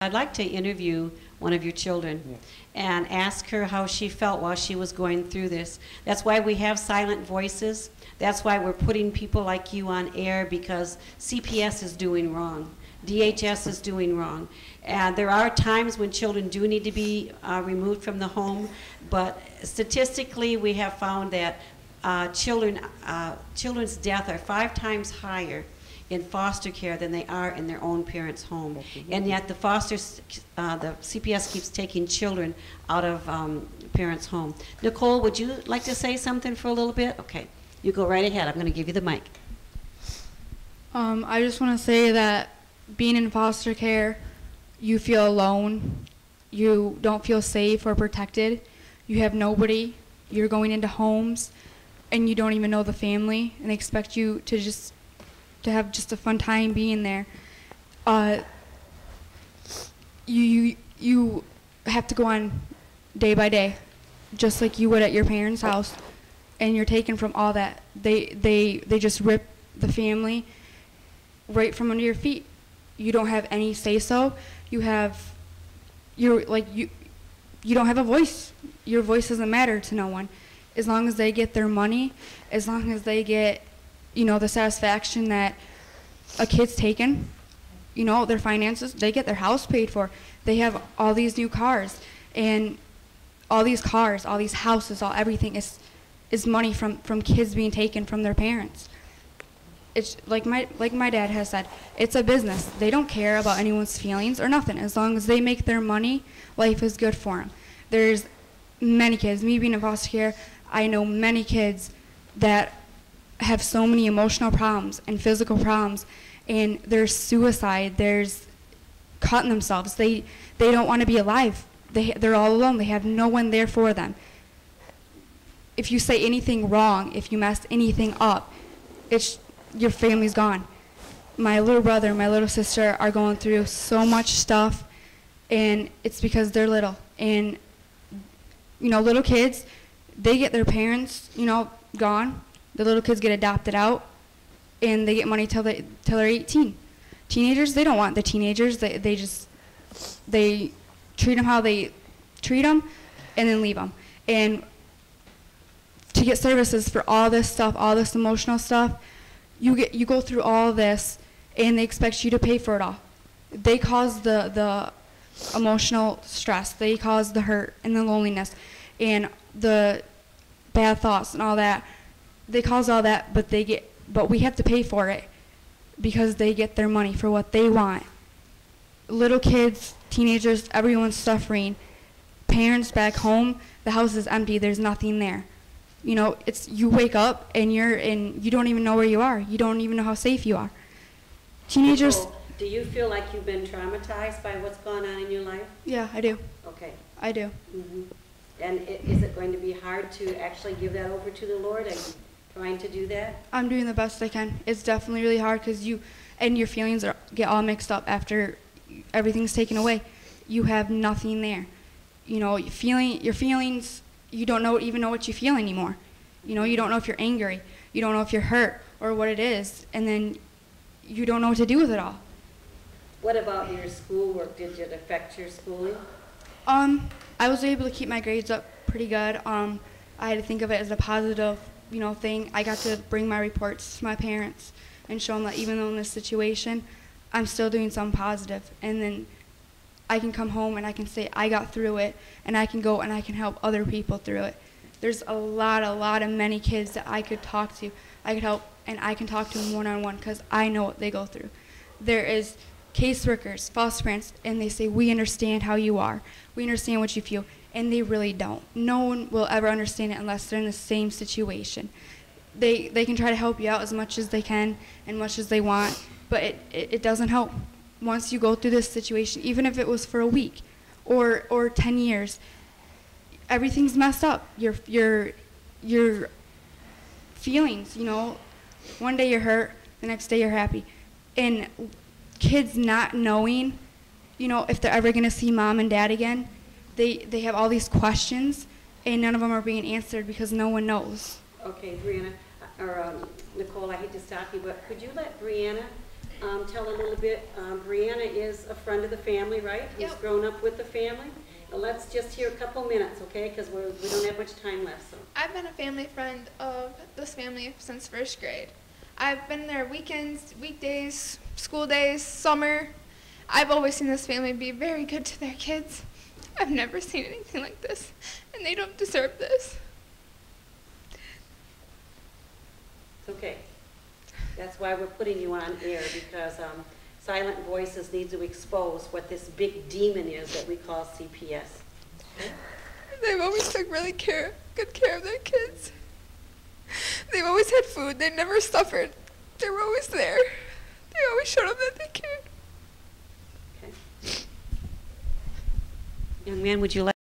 I'd like to interview one of your children and ask her how she felt while she was going through this. That's why we have silent voices. That's why we're putting people like you on air, because CPS is doing wrong. DHS is doing wrong. And there are times when children do need to be removed from the home, but statistically we have found that children's death are 5 times higher in foster care than they are in their own parents' home. And yet the CPS keeps taking children out of parents' home. Nicole, would you like to say something for a little bit? Okay, you go right ahead. I'm going to give you the mic. I just want to say that being in foster care, you feel alone. You don't feel safe or protected. You have nobody. You're going into homes, and you don't even know the family, and they expect you to have just a fun time being there. You have to go on day by day, just like you would at your parents' house, and you're taken from all that. They just rip the family right from under your feet. You don't have any say-so. You don't have a voice. Your voice doesn't matter to no one. As long as they get their money, as long as they get the satisfaction that a kid's taken, their finances, they get their house paid for. They have all these new cars, and all these cars, all these houses, everything is money from kids being taken from their parents. It's like my dad has said, it's a business. They don't care about anyone's feelings or nothing. As long as they make their money, life is good for them. There's many kids, me being in foster care, I know many kids that have so many emotional problems and physical problems, and there's suicide, there's cutting themselves. They don't want to be alive. They're all alone. They have no one there for them. If you say anything wrong, if you mess anything up, your family's gone. My little brother and my little sister are going through so much stuff, and it's because they're little. And little kids, they get their parents gone. The little kids get adopted out, and they get money till they're 18. Teenagers, they don't want the teenagers. They treat them how they treat them, and then leave them. And to get services for all this stuff, all this emotional stuff, you go through all this, and they expect you to pay for it all. They cause the emotional stress. They cause the hurt and the loneliness, and the bad thoughts and all that. They cause all that, but we have to pay for it because they get their money for what they want. Little kids, teenagers, everyone's suffering. Parents back home, the house is empty. There's nothing there. You wake up and you don't even know where you are. You don't even know how safe you are. Teenagers. Nicole, do you feel like you've been traumatized by what's gone on in your life? Yeah, I do. Okay. I do. Mm-hmm. And is it going to be hard to actually give that over to the Lord? Are you trying to do that? I'm doing the best I can. It's definitely really hard because your feelings get all mixed up after everything's taken away. You have nothing there. Your feelings, you don't even know what you feel anymore. You don't know if you're angry. You don't know if you're hurt or what it is. And then you don't know what to do with it all. What about your schoolwork? Did it affect your schooling? I was able to keep my grades up pretty good. I had to think of it as a positive, thing. I got to bring my reports to my parents and show them that even though in this situation, I'm still doing something positive. And then I can come home and I can say I got through it, and I can go and I can help other people through it. There's a lot of many kids that I could talk to. I could help, and I can talk to them one-on-one because I know what they go through. There is caseworkers, foster parents, and they say, we understand how you are. We understand what you feel. And they really don't. No one will ever understand it unless they're in the same situation. They can try to help you out as much as they can and much as they want, but it doesn't help. Once you go through this situation, even if it was for a week or 10 years, everything's messed up. Your feelings, one day you're hurt, the next day you're happy. And kids not knowing, if they're ever going to see mom and dad again, they have all these questions, and none of them are being answered because no one knows. Okay, Brianna, or Nicole, I hate to stop you, but could you let Brianna tell a little bit. Brianna is a friend of the family, right? Who's Yep. grown up with the family. Let's just hear a couple minutes, okay? Because we don't have much time left. So. I've been a family friend of this family since first grade. I've been there weekends, weekdays, school days, summer. I've always seen this family be very good to their kids. I've never seen anything like this, and they don't deserve this. It's okay. That's why we're putting you on air, because Silent Voices need to expose what this big demon is that we call CPS. Okay? They've always took really good care of their kids. They've always had food. They never suffered. They were always there. They always showed them that they cared. Okay. Young man, would you like